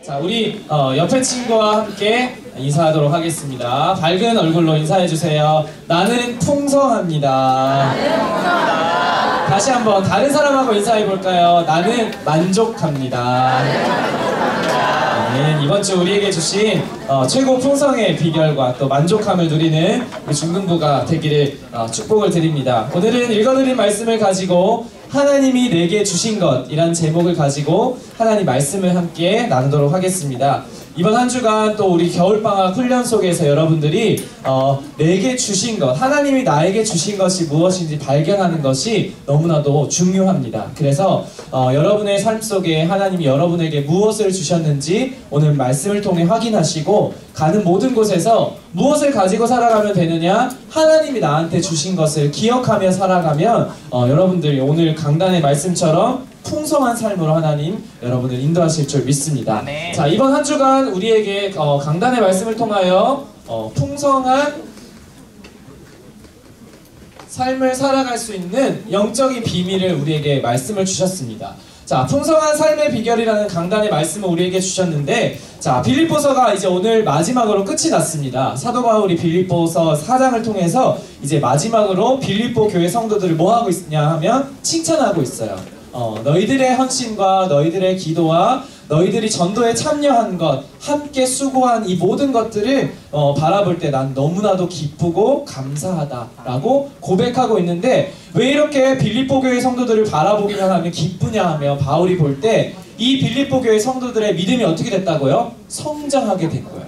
자, 우리 옆에 친구와 함께 인사하도록 하겠습니다. 밝은 얼굴로 인사해주세요. 나는 풍성합니다. 다시 한번 다른 사람하고 인사해볼까요? 나는 만족합니다. 네, 이번 주 우리에게 주신 최고 풍성의 비결과 또 만족함을 누리는 우리 중등부가 되기를 축복을 드립니다. 오늘은 읽어드린 말씀을 가지고 하나님이 내게 주신 것 이란 제목을 가지고 하나님 말씀을 함께 나누도록 하겠습니다. 이번 한 주간 또 우리 겨울방학 훈련 속에서 여러분들이 내게 주신 것, 하나님이 나에게 주신 것이 무엇인지 발견하는 것이 너무나도 중요합니다. 그래서 여러분의 삶 속에 하나님이 여러분에게 무엇을 주셨는지 오늘 말씀을 통해 확인하시고 가는 모든 곳에서 무엇을 가지고 살아가면 되느냐? 하나님이 나한테 주신 것을 기억하며 살아가면 여러분들이 오늘 강단의 말씀처럼 풍성한 삶으로 하나님 여러분을 인도하실 줄 믿습니다. 네. 자, 이번 한 주간 우리에게 강단의 말씀을 통하여 풍성한 삶을 살아갈 수 있는 영적인 비밀을 우리에게 말씀을 주셨습니다. 자, 풍성한 삶의 비결이라는 강단의 말씀을 우리에게 주셨는데, 자, 빌립보서가 이제 오늘 마지막으로 끝이 났습니다. 사도 바울이 빌립보서 4장을 통해서 이제 마지막으로 빌립보 교회 성도들을 뭐 하고 있냐 하면 칭찬하고 있어요. 너희들의 헌신과 너희들의 기도와 너희들이 전도에 참여한 것, 함께 수고한 이 모든 것들을 바라볼 때 난 너무나도 기쁘고 감사하다라고 고백하고 있는데, 왜 이렇게 빌립보 교회 성도들을 바라보기만 하면 기쁘냐 하면 바울이 볼 때 이 빌립보 교회 성도들의 믿음이 어떻게 됐다고요? 성장하게 된 거예요.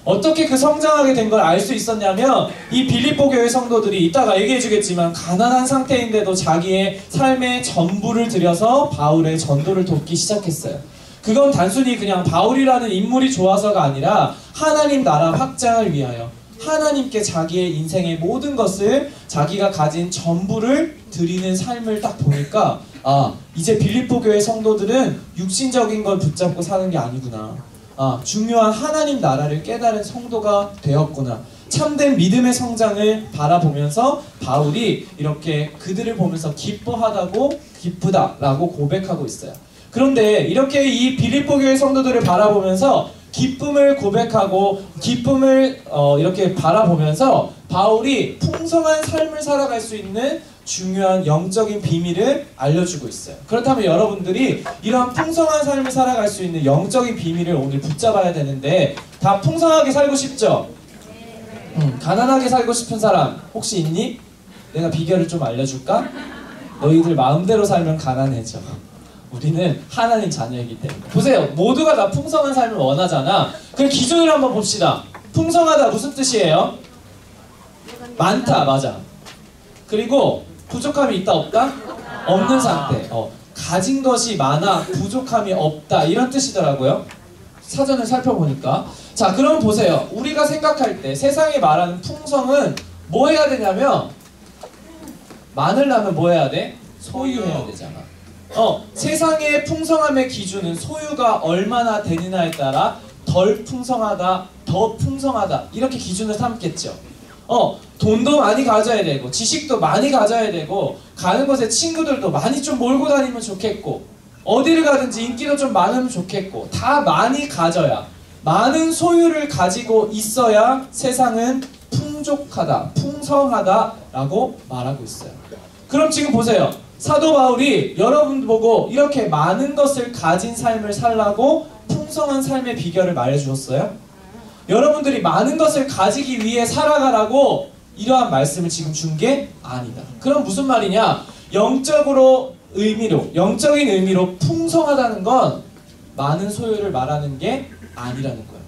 어떻게 그 성장하게 된 걸 알 수 있었냐면 이 빌립보 교회 성도들이 이따가 얘기해 주겠지만 가난한 상태인데도 자기의 삶의 전부를 들여서 바울의 전도를 돕기 시작했어요. 그건 단순히 그냥 바울이라는 인물이 좋아서가 아니라 하나님 나라 확장을 위하여 하나님께 자기의 인생의 모든 것을 자기가 가진 전부를 드리는 삶을 딱 보니까 이제 빌립보 교회 성도들은 육신적인 걸 붙잡고 사는 게 아니구나. 중요한 하나님 나라를 깨달은 성도가 되었구나. 참된 믿음의 성장을 바라보면서 바울이 이렇게 그들을 보면서 기쁘다라고 고백하고 있어요. 그런데 이렇게 이 빌립보 교회 성도들을 바라보면서 기쁨을 고백하고 기쁨을 이렇게 바라보면서 바울이 풍성한 삶을 살아갈 수 있는 중요한 영적인 비밀을 알려주고 있어요. 그렇다면 여러분들이 이러한 풍성한 삶을 살아갈 수 있는 영적인 비밀을 오늘 붙잡아야 되는데, 다 풍성하게 살고 싶죠? 가난하게 살고 싶은 사람 혹시 있니? 내가 비결을 좀 알려줄까? 너희들 마음대로 살면 가난해져. 우리는 하나님 자녀이기 때문에. 보세요, 모두가 다 풍성한 삶을 원하잖아. 그 기준을 한번 봅시다. 풍성하다 무슨 뜻이에요? 많다, 맞아. 그리고 부족함이 있다 없다? 없는 상태. 가진 것이 많아 부족함이 없다 이런 뜻이더라고요. 사전을 살펴보니까. 자, 그럼 보세요. 우리가 생각할 때 세상이 말하는 풍성은 뭐 해야 되냐면, 많으려면 뭐 해야 돼? 소유해야 되잖아. 세상의 풍성함의 기준은 소유가 얼마나 되느냐에 따라 덜 풍성하다, 더 풍성하다 이렇게 기준을 삼겠죠. 돈도 많이 가져야 되고 지식도 많이 가져야 되고 가는 곳에 친구들도 많이 좀 몰고 다니면 좋겠고 어디를 가든지 인기도 좀 많으면 좋겠고 다 많이 가져야, 많은 소유를 가지고 있어야 세상은 풍족하다, 풍성하다라고 말하고 있어요. 그럼 지금 보세요. 사도 바울이 여러분 보고 이렇게 많은 것을 가진 삶을 살라고 풍성한 삶의 비결을 말해주었어요? 여러분들이 많은 것을 가지기 위해 살아가라고 이러한 말씀을 지금 준 게 아니다. 그럼 무슨 말이냐? 영적인 의미로 풍성하다는 건 많은 소유를 말하는 게 아니라는 거예요.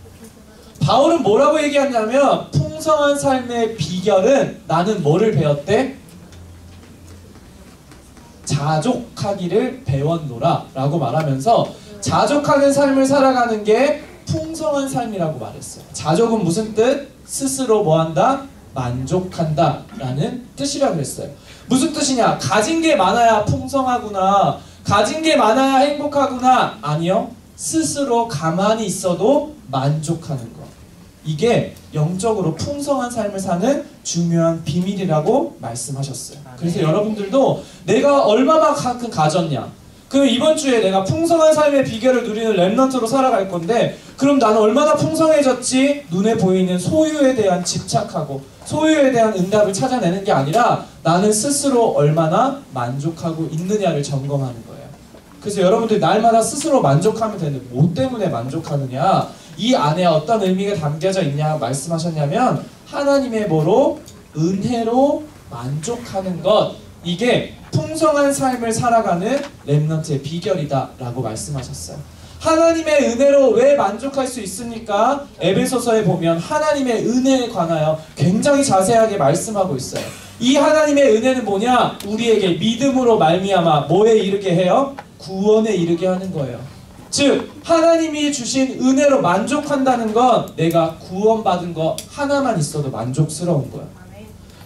바울은 뭐라고 얘기하냐면 풍성한 삶의 비결은 나는 뭐를 배웠대? 자족하기를 배웠노라 라고 말하면서 자족하는 삶을 살아가는 게 풍성한 삶이라고 말했어요. 자족은 무슨 뜻? 스스로 뭐한다? 만족한다 라는 뜻이라고 했어요. 무슨 뜻이냐? 가진 게 많아야 풍성하구나, 가진 게 많아야 행복하구나. 아니요, 스스로 가만히 있어도 만족하는 것, 이게 영적으로 풍성한 삶을 사는 중요한 비밀이라고 말씀하셨어요. 그래서 여러분들도 내가 얼마만큼 가졌냐, 그럼 이번 주에 내가 풍성한 삶의 비결을 누리는 렘넌트로 살아갈 건데, 그럼 나는 얼마나 풍성해졌지? 눈에 보이는 소유에 대한 집착하고 소유에 대한 응답을 찾아내는 게 아니라 나는 스스로 얼마나 만족하고 있느냐를 점검하는 거예요. 그래서 여러분들 날마다 스스로 만족하면 되는데 뭐 때문에 만족하느냐? 이 안에 어떤 의미가 담겨져 있냐 말씀하셨냐면, 하나님의 뭐로? 은혜로 만족하는 것. 이게 풍성한 삶을 살아가는 렘넌트의 비결이다 라고 말씀하셨어요. 하나님의 은혜로 왜 만족할 수 있습니까? 에베소서에 보면 하나님의 은혜에 관하여 굉장히 자세하게 말씀하고 있어요. 이 하나님의 은혜는 뭐냐? 우리에게 믿음으로 말미암아 뭐에 이르게 해요? 구원에 이르게 하는 거예요. 즉 하나님이 주신 은혜로 만족한다는 건 내가 구원받은 거 하나만 있어도 만족스러운 거야.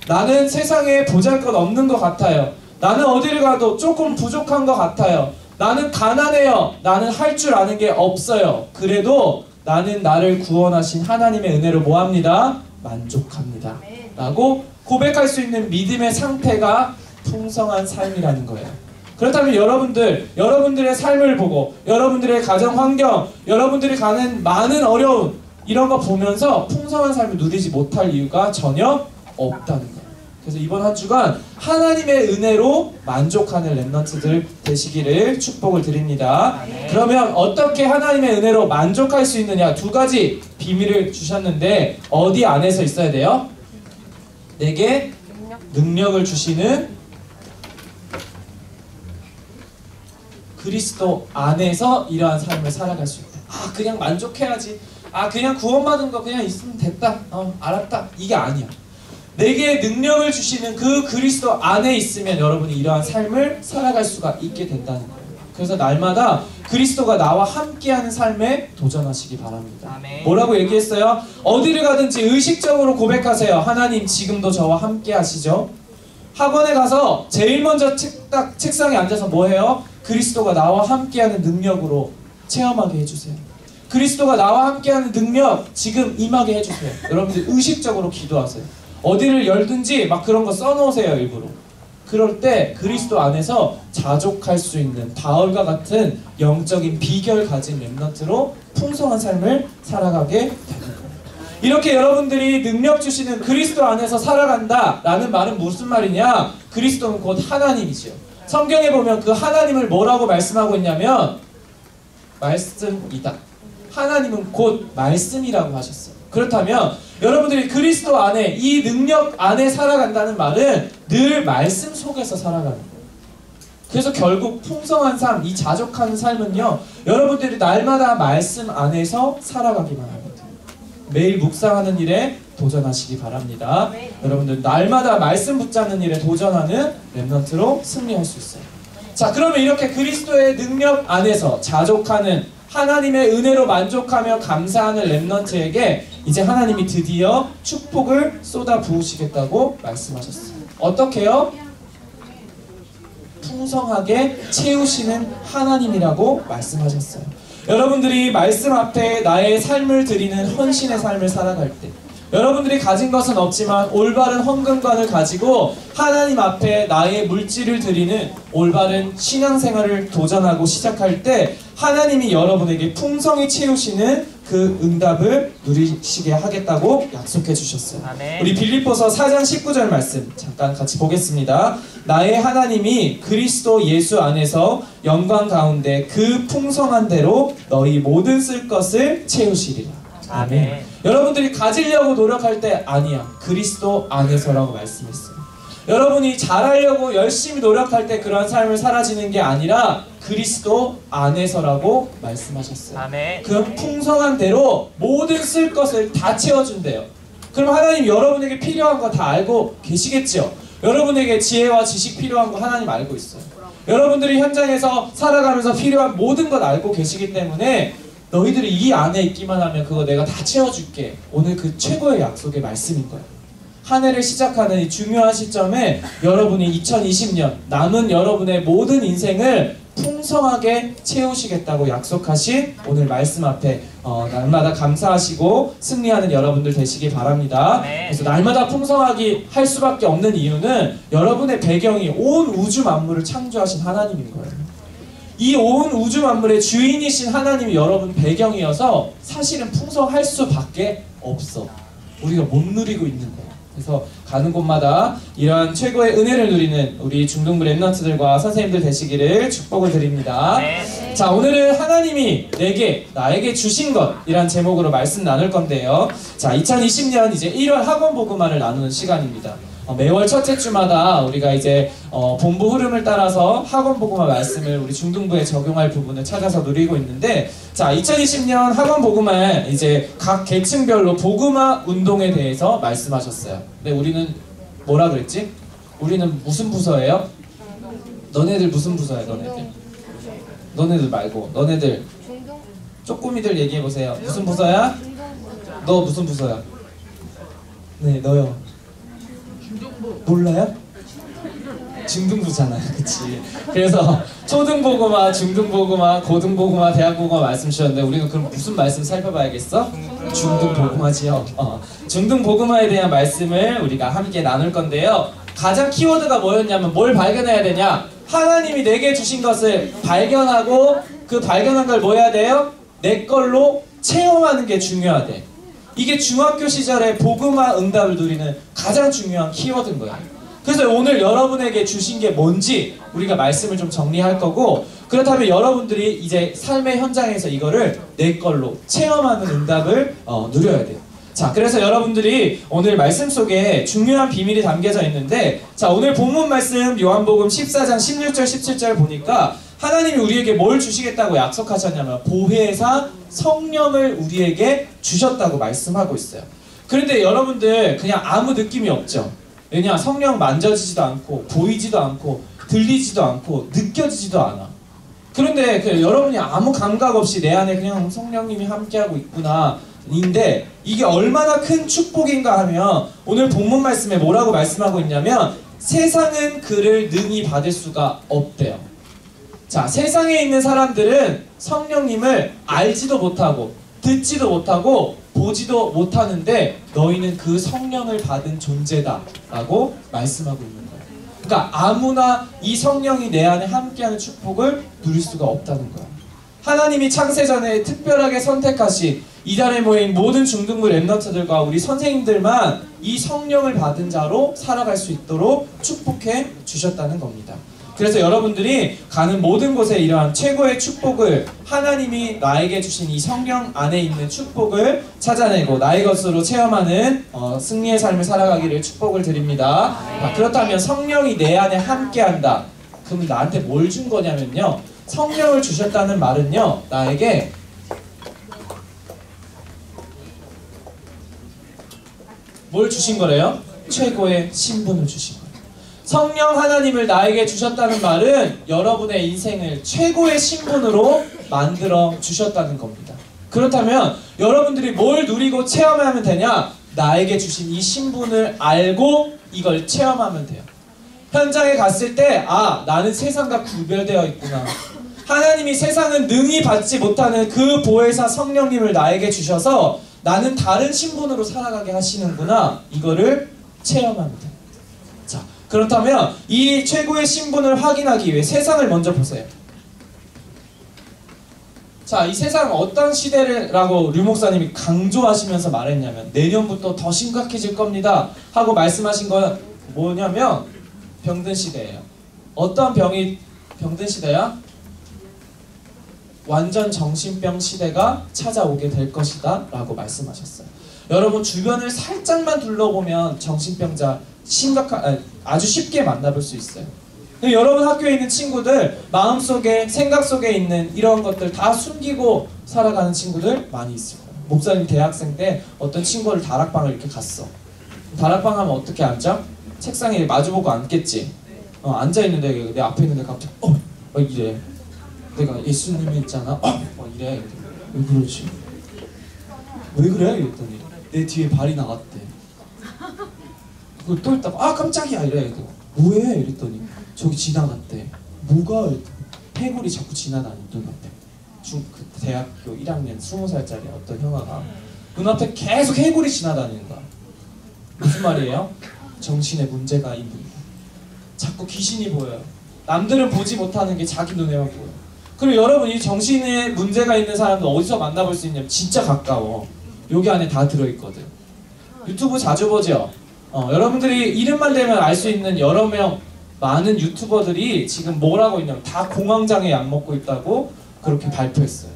나는 세상에 보잘것없는 것 같아요. 나는 어디를 가도 조금 부족한 것 같아요. 나는 가난해요. 나는 할 줄 아는 게 없어요. 그래도 나는 나를 구원하신 하나님의 은혜로 뭐합니다? 만족합니다. 라고 고백할 수 있는 믿음의 상태가 풍성한 삶이라는 거예요. 그렇다면 여러분들의 삶을 보고 여러분들의 가정 환경, 여러분들이 가는 많은 어려움 이런 거 보면서 풍성한 삶을 누리지 못할 이유가 전혀 없다는 거예요. 그래서 이번 한 주간 하나님의 은혜로 만족하는 렘넌트들 되시기를 축복을 드립니다. 그러면 어떻게 하나님의 은혜로 만족할 수 있느냐, 두 가지 비밀을 주셨는데 어디 안에서 있어야 돼요? 내게 능력을 주시는 그리스도 안에서 이러한 삶을 살아갈 수 있다. 아, 그냥 만족해야지. 아, 그냥 구원받은 거 그냥 있으면 됐다. 알았다. 이게 아니야. 내게 능력을 주시는 그 그리스도 안에 있으면 여러분이 이러한 삶을 살아갈 수가 있게 된다는 거예요. 그래서 날마다 그리스도가 나와 함께하는 삶에 도전하시기 바랍니다. 아멘. 뭐라고 얘기했어요? 어디를 가든지 의식적으로 고백하세요. 하나님 지금도 저와 함께 하시죠. 학원에 가서 제일 먼저 책상에 앉아서 뭐 해요? 그리스도가 나와 함께하는 능력으로 체험하게 해주세요. 그리스도가 나와 함께하는 능력 지금 임하게 해주세요. 여러분들 의식적으로 기도하세요. 어디를 열든지 막 그런 거 써놓으세요. 일부러. 그럴 때 그리스도 안에서 자족할 수 있는 바울과 같은 영적인 비결 가진 렘넌트로 풍성한 삶을 살아가게 되는 거예요. 이렇게 여러분들이 능력 주시는 그리스도 안에서 살아간다 라는 말은 무슨 말이냐? 그리스도는 곧 하나님이죠. 성경에 보면 그 하나님을 뭐라고 말씀하고 있냐면 말씀이다. 하나님은 곧 말씀이라고 하셨어요. 그렇다면 여러분들이 그리스도 안에 이 능력 안에 살아간다는 말은 늘 말씀 속에서 살아가는 거예요. 그래서 결국 풍성한 삶, 이 자족하는 삶은요, 여러분들이 날마다 말씀 안에서 살아가기만 합니다. 매일 묵상하는 일에 도전하시기 바랍니다. 여러분들 날마다 말씀 붙잡는 일에 도전하는 렘넌트로 승리할 수 있어요. 자, 그러면 이렇게 그리스도의 능력 안에서 자족하는 하나님의 은혜로 만족하며 감사하는 렘넌트에게 이제 하나님이 드디어 축복을 쏟아 부으시겠다고 말씀하셨어요. 어떻게요? 풍성하게 채우시는 하나님이라고 말씀하셨어요. 여러분들이 말씀 앞에 나의 삶을 드리는 헌신의 삶을 살아갈 때, 여러분들이 가진 것은 없지만 올바른 헌금관을 가지고 하나님 앞에 나의 물질을 드리는 올바른 신앙생활을 도전하고 시작할 때 하나님이 여러분에게 풍성히 채우시는 그 응답을 누리시게 하겠다고 약속해 주셨어요. 아멘. 우리 빌립보서 4장 19절 말씀 잠깐 같이 보겠습니다. 나의 하나님이 그리스도 예수 안에서 영광 가운데 그 풍성한 대로 너희 모든 쓸 것을 채우시리라. 아멘. 여러분들이 가지려고 노력할 때 아니야. 그리스도 안에서라고 말씀했어요. 여러분이 잘하려고 열심히 노력할 때 그러한 삶을 살아지는 게 아니라 그리스도 안에서라고 말씀하셨어요. 아멘. 그 풍성한 대로 모든 쓸 것을 다 채워준대요. 그럼 하나님 여러분에게 필요한 거 다 알고 계시겠죠? 여러분에게 지혜와 지식 필요한 거 하나님 알고 있어요. 여러분들이 현장에서 살아가면서 필요한 모든 것 알고 계시기 때문에 너희들이 이 안에 있기만 하면 그거 내가 다 채워줄게. 오늘 그 최고의 약속의 말씀인 거예요. 한 해를 시작하는 이 중요한 시점에 여러분이 2020년 남은 여러분의 모든 인생을 풍성하게 채우시겠다고 약속하신 오늘 말씀 앞에 날마다 감사하시고 승리하는 여러분들 되시기 바랍니다. 그래서 날마다 풍성하게 할 수밖에 없는 이유는 여러분의 배경이 온 우주 만물을 창조하신 하나님인 거예요. 이 온 우주 만물의 주인이신 하나님이 여러분 배경이어서 사실은 풍성할 수밖에 없어. 우리가 못 누리고 있는 거야. 그래서 가는 곳마다 이러한 최고의 은혜를 누리는 우리 중등부 랩런트들과 선생님들 되시기를 축복을 드립니다. 네. 자, 오늘은 하나님이 나에게 주신 것이란 제목으로 말씀 나눌 건데요. 자, 2020년 이제 1월 학원 복음화를 나누는 시간입니다. 매월 첫째 주마다 우리가 이제 본부 흐름을 따라서 학원 복음화 말씀을 우리 중등부에 적용할 부분을 찾아서 누리고 있는데, 자, 2020년 학원 복음화에 이제 각 계층별로 복음화 운동에 대해서 말씀하셨어요. 근데 우리는 뭐라 그랬지? 우리는 무슨 부서예요? 너네들 무슨 부서야, 너네들? 너네들 말고 너네들 쪼꼬미들 얘기해보세요. 무슨 부서야? 너 무슨 부서야? 네, 너요. 몰라요? 중등부잖아요, 그치? 그래서 초등복음화, 중등복음화, 고등복음화, 대학복음화 말씀 주셨는데 우리는 그럼 무슨 말씀 살펴봐야겠어? 중등복음화지요. 중등복음화에 대한 말씀을 우리가 함께 나눌 건데요. 가장 키워드가 뭐였냐면 뭘 발견해야 되냐? 하나님이 내게 주신 것을 발견하고 그 발견한 걸 뭐 해야 돼요? 내 걸로 체험하는 게 중요하대. 이게 중학교 시절에 복음화 응답을 누리는 가장 중요한 키워드인 거야. 그래서 오늘 여러분에게 주신 게 뭔지 우리가 말씀을 좀 정리할 거고, 그렇다면 여러분들이 이제 삶의 현장에서 이거를 내 걸로 체험하는 응답을 누려야 돼요. 자, 그래서 여러분들이 오늘 말씀 속에 중요한 비밀이 담겨져 있는데, 자, 오늘 본문 말씀 요한복음 14장 16절 17절 보니까 하나님이 우리에게 뭘 주시겠다고 약속하셨냐면 보혜사 성령을 우리에게 주셨다고 말씀하고 있어요. 그런데 여러분들 그냥 아무 느낌이 없죠? 왜냐? 성령 만져지지도 않고 보이지도 않고 들리지도 않고 느껴지지도 않아. 그런데 여러분이 아무 감각 없이 내 안에 그냥 성령님이 함께하고 있구나 인데, 이게 얼마나 큰 축복인가 하면 오늘 본문 말씀에 뭐라고 말씀하고 있냐면 세상은 그를 능히 받을 수가 없대요. 자, 세상에 있는 사람들은 성령님을 알지도 못하고 듣지도 못하고 보지도 못하는데 너희는 그 성령을 받은 존재다 라고 말씀하고 있는 거예요. 그러니까 아무나 이 성령이 내 안에 함께하는 축복을 누릴 수가 없다는 거예요. 하나님이 창세전에 특별하게 선택하신 이 자리에 모인 모든 중등부 랩런트들과 우리 선생님들만 이 성령을 받은 자로 살아갈 수 있도록 축복해 주셨다는 겁니다. 그래서 여러분들이 가는 모든 곳에 이러한 최고의 축복을, 하나님이 나에게 주신 이 성령 안에 있는 축복을 찾아내고 나의 것으로 체험하는 승리의 삶을 살아가기를 축복을 드립니다. 그렇다면 성령이 내 안에 함께한다. 그럼 나한테 뭘 준 거냐면요, 성령을 주셨다는 말은요, 나에게 뭘 주신 거래요? 최고의 신분을 주신 거예요. 성령 하나님을 나에게 주셨다는 말은 여러분의 인생을 최고의 신분으로 만들어 주셨다는 겁니다. 그렇다면 여러분들이 뭘 누리고 체험하면 되냐? 나에게 주신 이 신분을 알고 이걸 체험하면 돼요. 현장에 갔을 때, 아, 나는 세상과 구별되어 있구나. 하나님이 세상은 능히 받지 못하는 그 보혜사 성령님을 나에게 주셔서 나는 다른 신분으로 살아가게 하시는구나. 이거를 체험하면 돼요. 자, 그렇다면 이 최고의 신분을 확인하기 위해 세상을 먼저 보세요. 자, 이 세상은 어떤 시대라고 류 목사님이 강조하시면서 말했냐면 내년부터 더 심각해질 겁니다 하고 말씀하신 건 뭐냐면 병든 시대예요. 어떤 병이 병든 시대야? 완전 정신병 시대가 찾아오게 될 것이다 라고 말씀하셨어요. 여러분 주변을 살짝만 둘러보면 정신병자 아주 쉽게 만나볼 수 있어요. 여러분 학교에 있는 친구들 마음속에 생각 속에 있는 이런 것들 다 숨기고 살아가는 친구들 많이 있을 거예요. 목사님 대학생 때 어떤 친구를 다락방을 이렇게 갔어. 다락방 하면 어떻게 앉아? 책상에 마주보고 앉겠지. 앉아있는데 내 앞에 있는데 갑자기 이래. 내가 예수님이 있잖아. 이래. 왜 그러지? 왜 그래? 이랬더니 내 뒤에 발이 나갔대. 그걸 또 있다가 깜짝이야 이래. 뭐해? 이랬더니 저기 지나갔대. 뭐가? 해골이 자꾸 지나다니 눈앞에. 그 대학교 1학년 20살짜리 어떤 형아가 눈앞에 계속 해골이 지나다니는 거야. 무슨 말이에요? 정신에 문제가 있는 거야. 자꾸 귀신이 보여요. 남들은 보지 못하는 게 자기 눈에만 보여. 그리고 여러분이 정신에 문제가 있는 사람도 어디서 만나볼 수 있냐면 진짜 가까워. 여기 안에 다 들어있거든. 유튜브 자주 보죠? 여러분들이 이름만 대면 알 수 있는 여러 명 많은 유튜버들이 지금 뭘 하고 있냐면 다 공황장애 약 먹고 있다고 그렇게 발표했어요.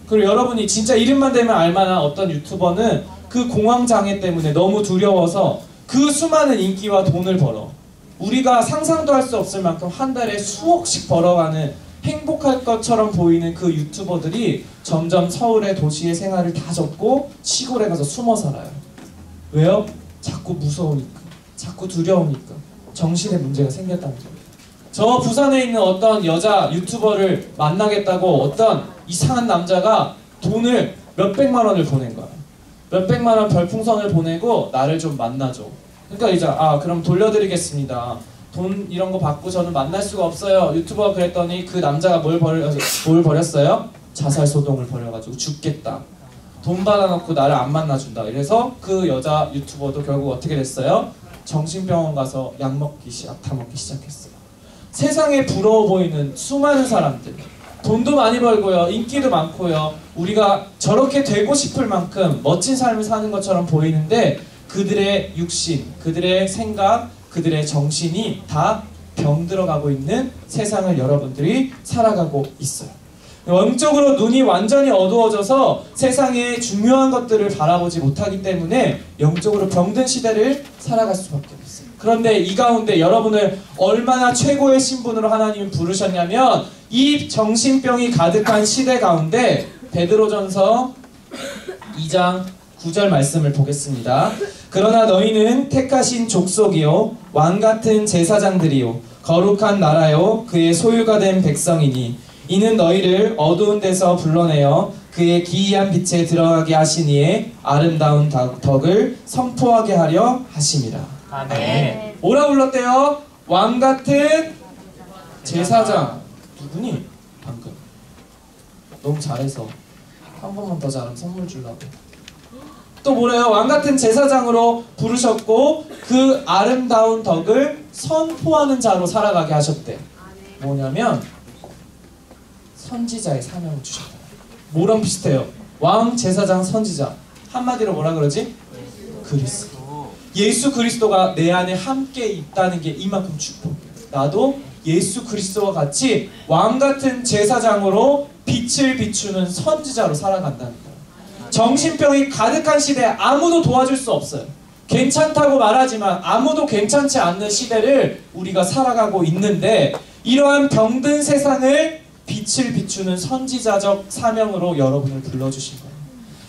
그리고 여러분이 진짜 이름만 대면 알만한 어떤 유튜버는 그 공황장애 때문에 너무 두려워서 그 수많은 인기와 돈을 벌어. 우리가 상상도 할 수 없을 만큼 한 달에 수억씩 벌어가는 행복할 것처럼 보이는 그 유튜버들이 점점 서울의 도시의 생활을 다 접고 시골에 가서 숨어 살아요. 왜요? 자꾸 무서우니까, 자꾸 두려우니까 정신에 문제가 생겼다는 거예요. 저 부산에 있는 어떤 여자 유튜버를 만나겠다고 어떤 이상한 남자가 돈을 몇백만 원을 보낸 거야. 몇백만 원 별풍선을 보내고 나를 좀 만나줘. 그러니까 이제 그럼 돌려드리겠습니다. 돈 이런 거 받고 저는 만날 수가 없어요. 유튜버가 그랬더니 그 남자가 뭘 버렸어요? 자살소동을 벌여가지고 죽겠다. 돈 받아놓고 나를 안 만나준다. 이래서 그 여자 유튜버도 결국 어떻게 됐어요? 정신병원 가서 약 타먹기 시작했어요. 세상에 부러워 보이는 수많은 사람들, 돈도 많이 벌고요, 인기도 많고요, 우리가 저렇게 되고 싶을 만큼 멋진 삶을 사는 것처럼 보이는데 그들의 육신, 그들의 생각, 그들의 정신이 다 병들어가고 있는 세상을 여러분들이 살아가고 있어요. 영적으로 눈이 완전히 어두워져서 세상의 중요한 것들을 바라보지 못하기 때문에 영적으로 병든 시대를 살아갈 수밖에 없어요. 그런데 이 가운데 여러분을 얼마나 최고의 신분으로 하나님이 부르셨냐면 이 정신병이 가득한 시대 가운데 베드로전서 2장 9절 말씀을 보겠습니다. 그러나 너희는 택하신 족속이요 왕같은 제사장들이요 거룩한 나라요 그의 소유가 된 백성이니 이는 너희를 어두운 데서 불러내어 그의 기이한 빛에 들어가게 하시니에 아름다운 덕을 선포하게 하려 하심이라. 아멘. 뭐라 불렀대요? 왕같은 제사장. 누구니? 방금 너무 잘해서 한 번만 더 잘하면 선물 주려고. 또 뭐래요? 왕같은 제사장으로 부르셨고 그 아름다운 덕을 선포하는 자로 살아가게 하셨대. 뭐냐면 선지자의 사명을 주셨다. 뭐랑 비슷해요? 왕, 제사장, 선지자. 한마디로 뭐라 그러지? 그리스도. 예수 그리스도가 내 안에 함께 있다는 게 이만큼 축복이에요. 나도 예수 그리스도와 같이 왕같은 제사장으로 빛을 비추는 선지자로 살아간다는 거예요. 정신병이 가득한 시대에 아무도 도와줄 수 없어요. 괜찮다고 말하지만 아무도 괜찮지 않는 시대를 우리가 살아가고 있는데 이러한 병든 세상을 빛을 비추는 선지자적 사명으로 여러분을 불러주신 거예요.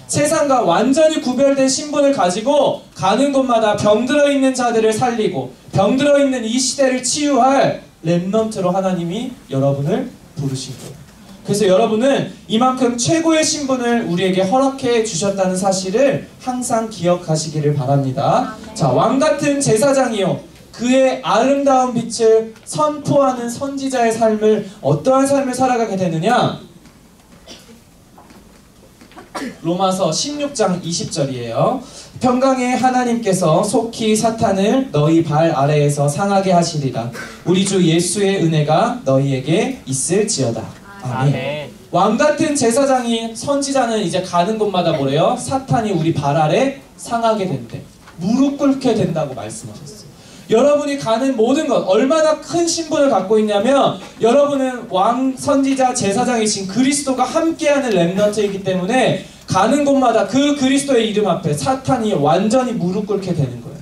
세상과 완전히 구별된 신분을 가지고 가는 곳마다 병들어 있는 자들을 살리고 병들어 있는 이 시대를 치유할 렘넌트로 하나님이 여러분을 부르신 거예요. 그래서 여러분은 이만큼 최고의 신분을 우리에게 허락해 주셨다는 사실을 항상 기억하시기를 바랍니다. 자, 왕같은 제사장이요 그의 아름다운 빛을 선포하는 선지자의 삶을 어떠한 삶을 살아가게 되느냐? 로마서 16장 20절이에요. 평강의 하나님께서 속히 사탄을 너희 발 아래에서 상하게 하시리라. 우리 주 예수의 은혜가 너희에게 있을지어다. 아멘. 왕같은 제사장인 선지자는 이제 가는 곳마다 뭐래요? 사탄이 우리 발 아래 상하게 된대. 무릎 꿇게 된다고 말씀하셨어요. 여러분이 가는 모든 것, 얼마나 큰 신분을 갖고 있냐면 여러분은 왕, 선지자, 제사장이신 그리스도가 함께하는 렘넌트이기 때문에 가는 곳마다 그 그리스도의 이름 앞에 사탄이 완전히 무릎 꿇게 되는 거예요.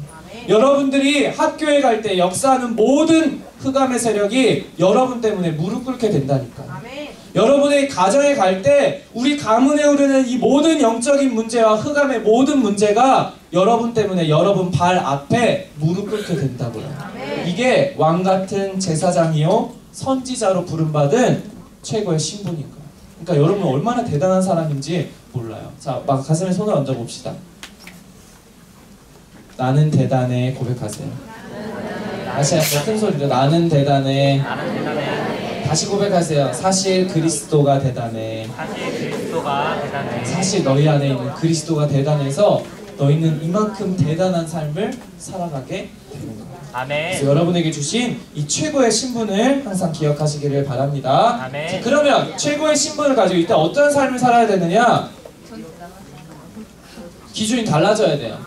여러분들이 학교에 갈 때 역사하는 모든 흑암의 세력이 여러분 때문에 무릎 꿇게 된다니까요. 여러분의 가정에 갈 때 우리 가문에 오르는 이 모든 영적인 문제와 흑암의 모든 문제가 여러분 때문에 여러분 발 앞에 무릎 꿇게 된다고요. 이게 왕같은 제사장이요 선지자로 부름받은 최고의 신분인 거예요. 그러니까 여러분 얼마나 대단한 사람인지 몰라요. 자, 막 가슴에 손을 얹어 봅시다. 나는 대단해 고백하세요. 다시 한번 큰 소리로 나는 대단해. 다시 고백하세요. 사실 그리스도가 대단해. 사실 그리스도가 대단해. 사실 너희 안에 있는 그리스도가 대단해서 너희는 이만큼 대단한 삶을 살아가게 되는 거예요. 아멘. 그래서 여러분에게 주신 이 최고의 신분을 항상 기억하시기를 바랍니다. 아멘. 자, 그러면 최고의 신분을 가지고 일단 어떤 삶을 살아야 되느냐? 기준이 달라져야 돼요.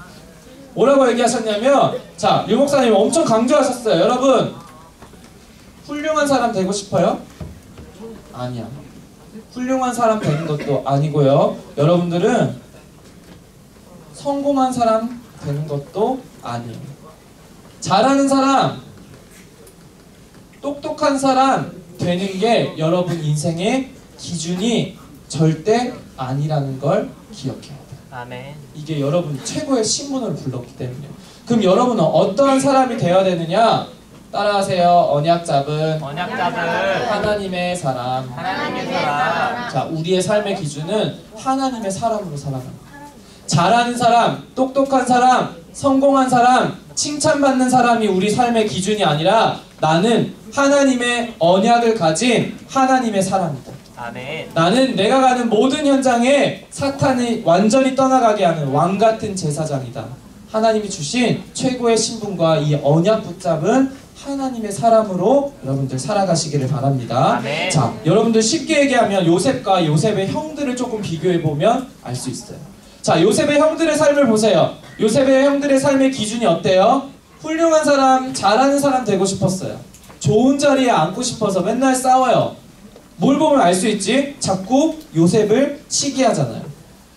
뭐라고 얘기하셨냐면, 자, 류 목사님 엄청 강조하셨어요. 여러분, 훌륭한 사람 되고 싶어요? 아니야. 훌륭한 사람 되는 것도 아니고요. 여러분들은 성공한 사람 되는 것도 아니에요. 잘하는 사람, 똑똑한 사람 되는 게 여러분 인생의 기준이 절대 아니라는 걸 기억해야 돼요. 아멘. 이게 여러분 최고의 신분을 불렀기 때문에. 그럼 여러분은 어떠한 사람이 되어야 되느냐? 따라하세요. 언약 잡은 하나님의 사람. 하나님의 사람. 자, 우리의 삶의 기준은 하나님의 사람으로 살아가는 거예요. 잘하는 사람, 똑똑한 사람, 성공한 사람, 칭찬받는 사람이 우리 삶의 기준이 아니라 나는 하나님의 언약을 가진 하나님의 사람이다. 아멘. 나는 내가 가는 모든 현장에 사탄이 완전히 떠나가게 하는 왕같은 제사장이다. 하나님이 주신 최고의 신분과 이 언약 붙잡은 하나님의 사람으로 여러분들 살아가시기를 바랍니다. 아멘. 자, 여러분들 쉽게 얘기하면 요셉과 요셉의 형들을 조금 비교해보면 알 수 있어요. 자, 요셉의 형들의 삶을 보세요. 요셉의 형들의 삶의 기준이 어때요? 훌륭한 사람, 잘하는 사람 되고 싶었어요. 좋은 자리에 앉고 싶어서 맨날 싸워요. 뭘 보면 알 수 있지? 자꾸 요셉을 시기하잖아요.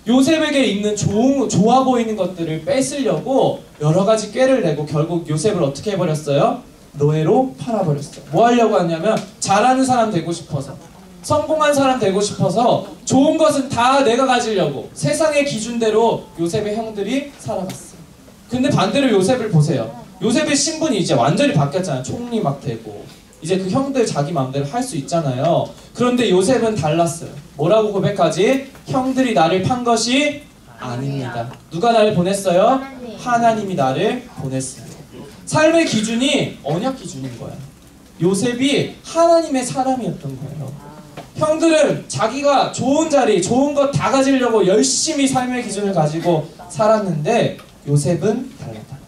요셉에게 있는 좋아 보이는 것들을 뺏으려고 여러 가지 꾀를 내고 결국 요셉을 어떻게 해버렸어요? 노예로 팔아버렸어요. 뭐 하려고 하냐면 잘하는 사람 되고 싶어서, 성공한 사람 되고 싶어서 좋은 것은 다 내가 가지려고 세상의 기준대로 요셉의 형들이 살아갔어요. 근데 반대로 요셉을 보세요. 요셉의 신분이 이제 완전히 바뀌었잖아요. 총리 막 되고 이제 그 형들 자기 마음대로 할 수 있잖아요. 그런데 요셉은 달랐어요. 뭐라고 고백하지? 형들이 나를 판 것이 아닙니다. 누가 나를 보냈어요? 하나님이 나를 보냈어요. 삶의 기준이 언약 기준인 거야. 요셉이 하나님의 사람이었던 거예요. 형들은 자기가 좋은 자리, 좋은 것 다 가지려고 열심히 삶의 기준을 가지고 살았는데 요셉은 달랐다.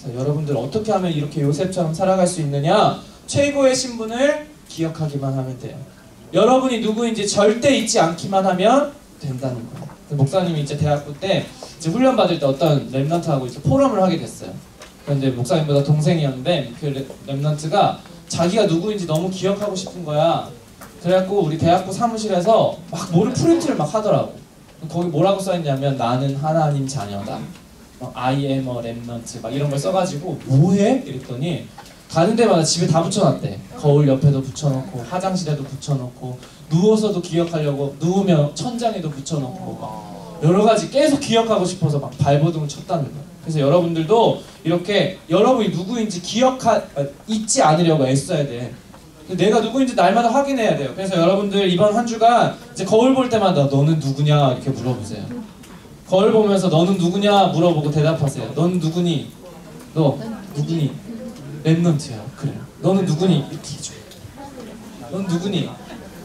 그래서 여러분들 어떻게 하면 이렇게 요셉처럼 살아갈 수 있느냐? 최고의 신분을 기억하기만 하면 돼요. 여러분이 누구인지 절대 잊지 않기만 하면 된다는 거예요. 목사님이 이제 대학교 때 이제 훈련 받을 때 어떤 랩런트하고 이제 포럼을 하게 됐어요. 그런데 목사님보다 동생이었는데 그 랩런트가 자기가 누구인지 너무 기억하고 싶은 거야. 그래갖고 우리 대학부 사무실에서 막 뭐를 프린트를 막 하더라고. 거기 뭐라고 써있냐면 나는 하나님 자녀다. I am a remnant 막 이런 걸 써가지고 뭐해? 이랬더니 가는 데마다 집에 다 붙여놨대. 거울 옆에도 붙여놓고 화장실에도 붙여놓고 누워서도 기억하려고 누우면 천장에도 붙여놓고 막 여러 가지 계속 기억하고 싶어서 막 발버둥을 쳤다는 거야. 그래서 여러분들도 이렇게 여러분이 누구인지 잊지 않으려고 애써야 돼. 내가 누구인지 날마다 확인해야 돼요. 그래서 여러분들 이번 한 주간 이제 거울 볼 때마다 너는 누구냐 이렇게 물어보세요. 거울 보면서 너는 누구냐 물어보고 대답하세요. 너는 누구니? 너 누구니? 랩넌트야. 그래. 너는 누구니? 이렇게 해줘. 넌 누구니?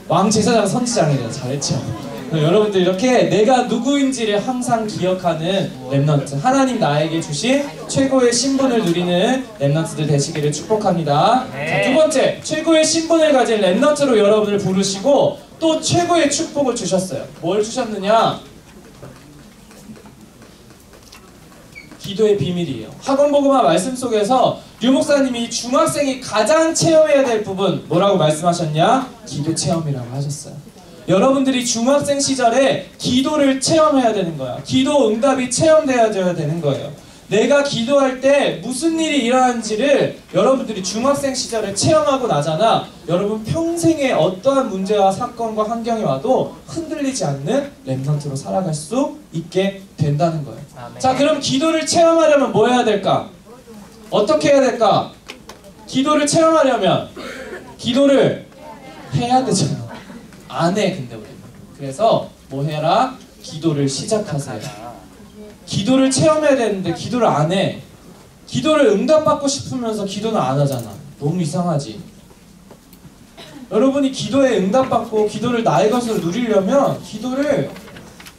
왕 제사장 선지장이래요. 잘했죠. 여러분들 이렇게 내가 누구인지를 항상 기억하는 랩넌트, 하나님 나에게 주신 최고의 신분을 누리는 랩넌트들 되시기를 축복합니다. 네. 자, 두 번째, 최고의 신분을 가진 랩넌트로 여러분을 부르시고 또 최고의 축복을 주셨어요. 뭘 주셨느냐? 기도의 비밀이에요. 학원복음화 말씀 속에서 류 목사님이 중학생이 가장 체험해야 될 부분 뭐라고 말씀하셨냐? 기도 체험이라고 하셨어요. 여러분들이 중학생 시절에 기도를 체험해야 되는 거야. 기도 응답이 체험되어야 되는 거예요. 내가 기도할 때 무슨 일이 일어나는지를 여러분들이 중학생 시절에 체험하고 나잖아. 여러분 평생에 어떠한 문제와 사건과 환경이 와도 흔들리지 않는 랩넌트로 살아갈 수 있게 된다는 거예요. 아멘. 자, 그럼 기도를 체험하려면 뭐 해야 될까? 어떻게 해야 될까? 기도를 체험하려면 기도를 해야 되잖아. 안 해, 근데 우리는. 그래서 뭐 해라? 기도를 시작하세요. 기도를 체험해야 되는데 기도를 안 해. 기도를 응답받고 싶으면서 기도는 안 하잖아. 너무 이상하지? 여러분이 기도에 응답받고 기도를 나의 것으로 누리려면 기도를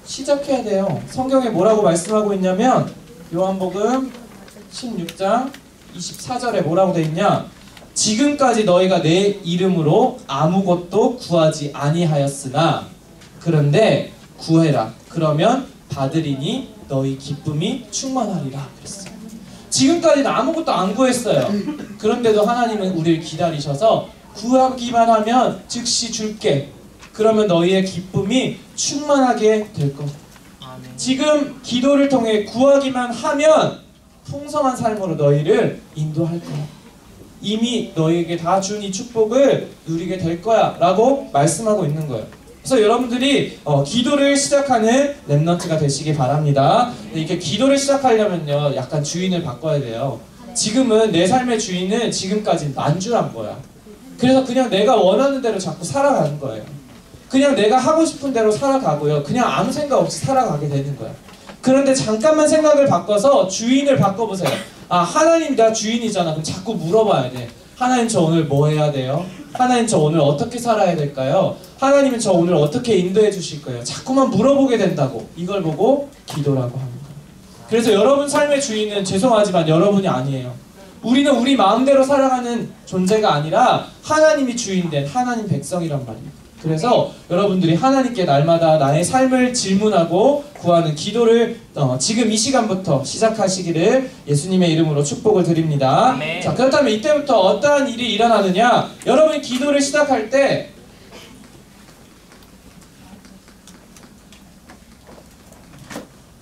시작해야 돼요. 성경에 뭐라고 말씀하고 있냐면 요한복음 16장 24절에 뭐라고 돼 있냐? 지금까지 너희가 내 이름으로 아무것도 구하지 아니하였으나 그런데 구해라. 그러면 받으리니 너희 기쁨이 충만하리라. 그랬어요. 지금까지는 아무것도 안 구했어요. 그런데도 하나님은 우리를 기다리셔서 구하기만 하면 즉시 줄게. 그러면 너희의 기쁨이 충만하게 될 것. 지금 기도를 통해 구하기만 하면 풍성한 삶으로 너희를 인도할 거야. 이미 너희에게 다 준 이 축복을 누리게 될 거야 라고 말씀하고 있는 거예요. 그래서 여러분들이 기도를 시작하는 렘넌트가 되시기 바랍니다. 이렇게 기도를 시작하려면요, 약간 주인을 바꿔야 돼요. 지금은 내 삶의 주인은 지금까지 만주란 거야. 그래서 그냥 내가 원하는 대로 자꾸 살아가는 거예요. 그냥 내가 하고 싶은 대로 살아가고요. 그냥 아무 생각 없이 살아가게 되는 거야. 그런데 잠깐만 생각을 바꿔서 주인을 바꿔보세요. 아, 하나님 나 주인이잖아. 그럼 자꾸 물어봐야 돼. 하나님 저 오늘 뭐 해야 돼요? 하나님 저 오늘 어떻게 살아야 될까요? 하나님은 저 오늘 어떻게 인도해 주실 거예요? 자꾸만 물어보게 된다고. 이걸 보고 기도라고 합니다. 그래서 여러분 삶의 주인은 죄송하지만 여러분이 아니에요. 우리는 우리 마음대로 살아가는 존재가 아니라 하나님이 주인된 하나님 백성이란 말이에요. 그래서 여러분들이 하나님께 날마다 나의 삶을 질문하고 구하는 기도를 지금 이 시간부터 시작하시기를 예수님의 이름으로 축복을 드립니다. 아멘. 자, 그렇다면 이때부터 어떠한 일이 일어나느냐? 여러분이 기도를 시작할 때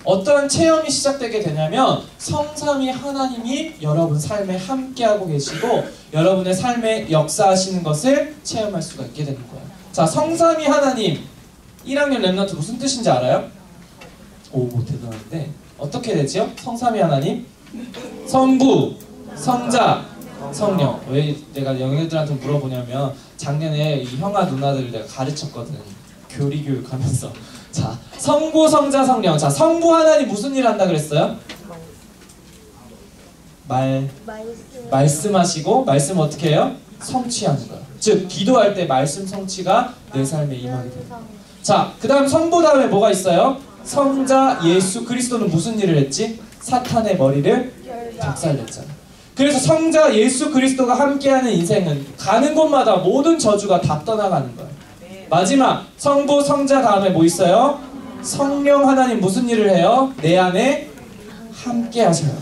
어떠한 체험이 시작되게 되냐면 성삼위 하나님이 여러분 삶에 함께하고 계시고 여러분의 삶에 역사하시는 것을 체험할 수가 있게 되는 거예요. 자, 성삼위 하나님 1학년 렘넌트 무슨 뜻인지 알아요? 오, 대단한데 어떻게 되죠? 성삼위 하나님 성부, 성자, 성령. 왜 내가 영애들한테 물어보냐면 작년에 이 형아 누나들을 내가 가르쳤거든. 교리 교육하면서. 자, 성부, 성자, 성령. 자, 성부 하나님 무슨 일 한다 그랬어요? 말씀하시고 말씀 어떻게 해요? 성취하는 거예요. 즉 기도할 때 말씀 성취가 내 삶에 임하게 됩니다. 자, 그 다음 성부 다음에 뭐가 있어요? 성자 예수 그리스도는 무슨 일을 했지? 사탄의 머리를 박살냈잖아. 그래서 성자 예수 그리스도가 함께하는 인생은 가는 곳마다 모든 저주가 다 떠나가는 거예요. 마지막 성부 성자 다음에 뭐 있어요? 성령 하나님 무슨 일을 해요? 내 안에 함께 하셔요.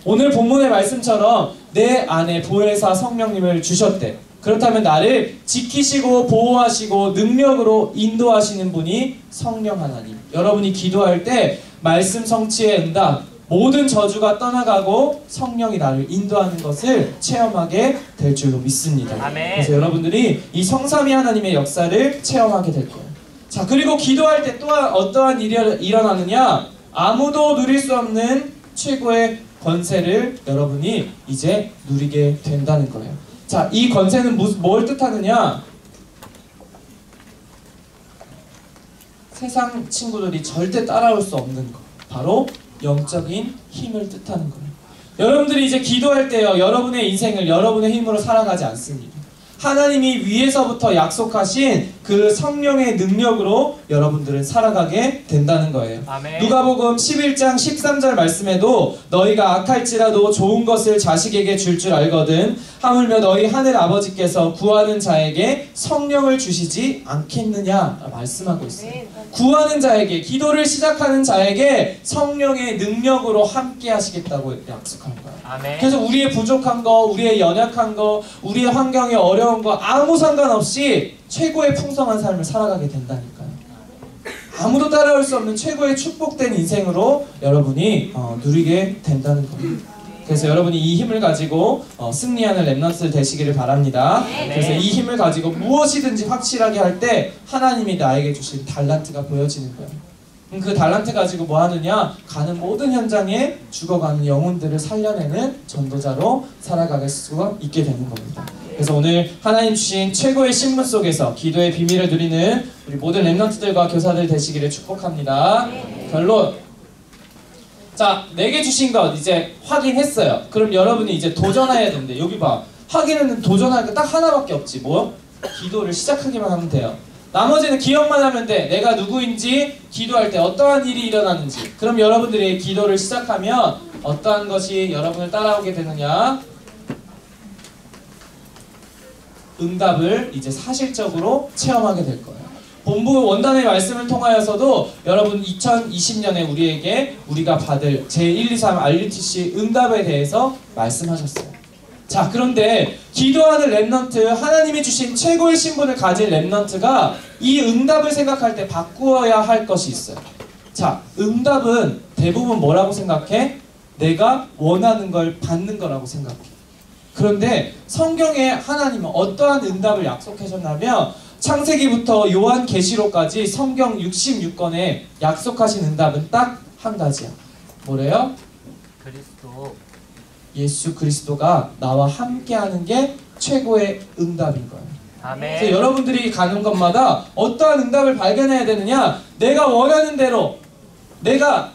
오늘 본문의 말씀처럼 내 안에 보혜사 성령님을 주셨대. 그렇다면 나를 지키시고 보호하시고 능력으로 인도하시는 분이 성령 하나님. 여러분이 기도할 때 말씀 성취의 응답, 모든 저주가 떠나가고 성령이 나를 인도하는 것을 체험하게 될 줄로 믿습니다. 아멘. 그래서 여러분들이 이 성삼위 하나님의 역사를 체험하게 될 거예요. 자, 그리고 기도할 때 또한 어떠한 일이 일어나느냐? 아무도 누릴 수 없는 최고의 권세를 여러분이 이제 누리게 된다는 거예요. 자, 이 권세는 뭘 뜻하느냐? 세상 친구들이 절대 따라올 수 없는 거. 바로 영적인 힘을 뜻하는 거예요. 여러분들이 이제 기도할 때요, 여러분의 인생을 여러분의 힘으로 살아가지 않습니다. 하나님이 위에서부터 약속하신 그 성령의 능력으로 여러분들은 살아가게 된다는 거예요. 아멘. 누가복음 11장 13절 말씀에도 너희가 악할지라도 좋은 것을 자식에게 줄 줄 알거든 하물며 너희 하늘 아버지께서 구하는 자에게 성령을 주시지 않겠느냐 말씀하고 있어요. 구하는 자에게, 기도를 시작하는 자에게 성령의 능력으로 함께 하시겠다고 약속한 거예요. 아멘. 그래서 우리의 부족한 거, 우리의 연약한 거, 우리의 환경이 어려운 거 아무 상관없이 최고의 풍성한 삶을 살아가게 된다니까요. 아무도 따라올 수 없는 최고의 축복된 인생으로 여러분이 누리게 된다는 겁니다. 그래서 여러분이 이 힘을 가지고 승리하는 렘넌트 되시기를 바랍니다. 그래서 이 힘을 가지고 무엇이든지 확실하게 할 때 하나님이 나에게 주신 달란트가 보여지는 거예요. 그 달란트 가지고 뭐 하느냐? 가는 모든 현장에 죽어가는 영혼들을 살려내는 전도자로 살아갈 수가 있게 되는 겁니다. 그래서 오늘 하나님 주신 최고의 신문 속에서 기도의 비밀을 누리는 우리 모든 렘넌트들과 교사들 되시기를 축복합니다. 결론. 자, 내게 주신 것 이제 확인했어요. 그럼 여러분이 이제 도전해야 되는데 여기 봐. 확인은 도전할 게 딱 하나밖에 없지. 뭐? 기도를 시작하기만 하면 돼요. 나머지는 기억만 하면 돼. 내가 누구인지, 기도할 때 어떠한 일이 일어나는지. 그럼 여러분들이 기도를 시작하면 어떠한 것이 여러분을 따라오게 되느냐? 응답을 이제 사실적으로 체험하게 될 거예요. 본부 원단의 말씀을 통하여서도 여러분 2020년에 우리가 받을 제1, 2, 3 RUTC 응답에 대해서 말씀하셨어요. 자, 그런데 기도하는 렘넌트, 하나님이 주신 최고의 신분을 가진 렘넌트가 이 응답을 생각할 때 바꾸어야 할 것이 있어요. 자, 응답은 대부분 뭐라고 생각해? 내가 원하는 걸 받는 거라고 생각해. 그런데 성경에 하나님은 어떠한 응답을 약속하셨냐면 창세기부터 요한계시록까지 성경 66권에 약속하신 응답은 딱 한 가지야. 뭐래요? 그리스도. 예수 그리스도가 나와 함께하는 게 최고의 응답인 거예요. 아멘. 그래서 여러분들이 가는 것마다 어떠한 응답을 발견해야 되느냐? 내가 원하는 대로 내가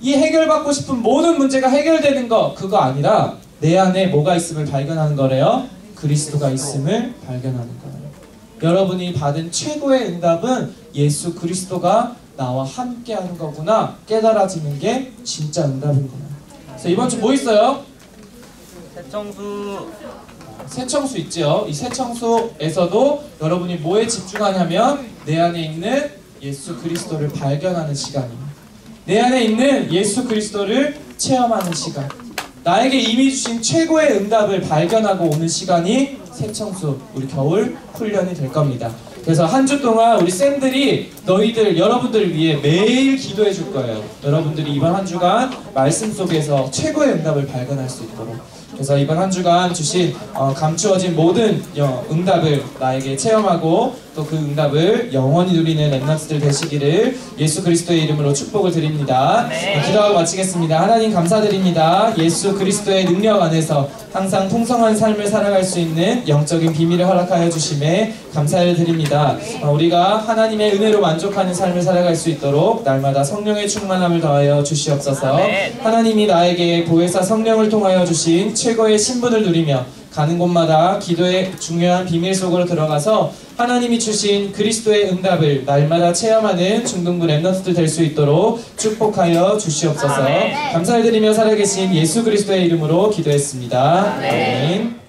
이 해결받고 싶은 모든 문제가 해결되는 거 그거 아니라 내 안에 뭐가 있음을 발견하는 거래요? 그리스도가 있음을 발견하는 거예요. 여러분이 받은 최고의 응답은 예수 그리스도가 나와 함께하는 거구나 깨달아지는 게 진짜 응답인 거예요. 그래서 이번 주 뭐 있어요? 새청수. 새청수 있죠. 이 새청수에서도 여러분이 뭐에 집중하냐면 내 안에 있는 예수 그리스도를 발견하는 시간입니다. 내 안에 있는 예수 그리스도를 체험하는 시간, 나에게 이미 주신 최고의 응답을 발견하고 오는 시간이 새청수, 우리 겨울 훈련이 될 겁니다. 그래서 한 주 동안 우리 쌤들이 여러분들을 위해 매일 기도해 줄 거예요. 여러분들이 이번 한 주간 말씀 속에서 최고의 응답을 발견할 수 있도록. 그래서 이번 한 주간 주신 감추어진 모든 응답을 나에게 체험하고 또 그 응답을 영원히 누리는 렘넌트들 되시기를 예수 그리스도의 이름으로 축복을 드립니다. 기도하고 마치겠습니다. 하나님 감사드립니다. 예수 그리스도의 능력 안에서 항상 풍성한 삶을 살아갈 수 있는 영적인 비밀을 허락하여 주심에 감사를 드립니다. 우리가 하나님의 은혜로 만족하는 삶을 살아갈 수 있도록 날마다 성령의 충만함을 더하여 주시옵소서. 하나님이 나에게 보혜사 성령을 통하여 주신 최고의 신분을 누리며 가는 곳마다 기도의 중요한 비밀 속으로 들어가서 하나님이 주신 그리스도의 응답을 날마다 체험하는 중등부 렘넌트들 될 수 있도록 축복하여 주시옵소서. 감사를 드리며 살아계신 예수 그리스도의 이름으로 기도했습니다. 아멘.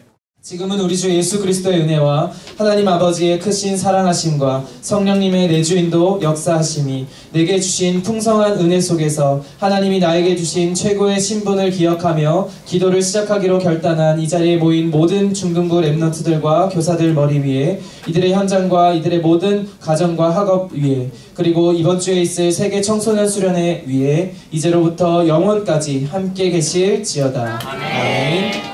지금은 우리 주 예수 그리스도의 은혜와 하나님 아버지의 크신 사랑하심과 성령님의 내주인도 역사하심이 내게 주신 풍성한 은혜 속에서 하나님이 나에게 주신 최고의 신분을 기억하며 기도를 시작하기로 결단한 이 자리에 모인 모든 중등부 렘넌트들과 교사들 머리 위에 이들의 현장과 이들의 모든 가정과 학업 위에 그리고 이번 주에 있을 세계 청소년 수련회 위에 이제로부터 영원까지 함께 계실지어다. 아멘.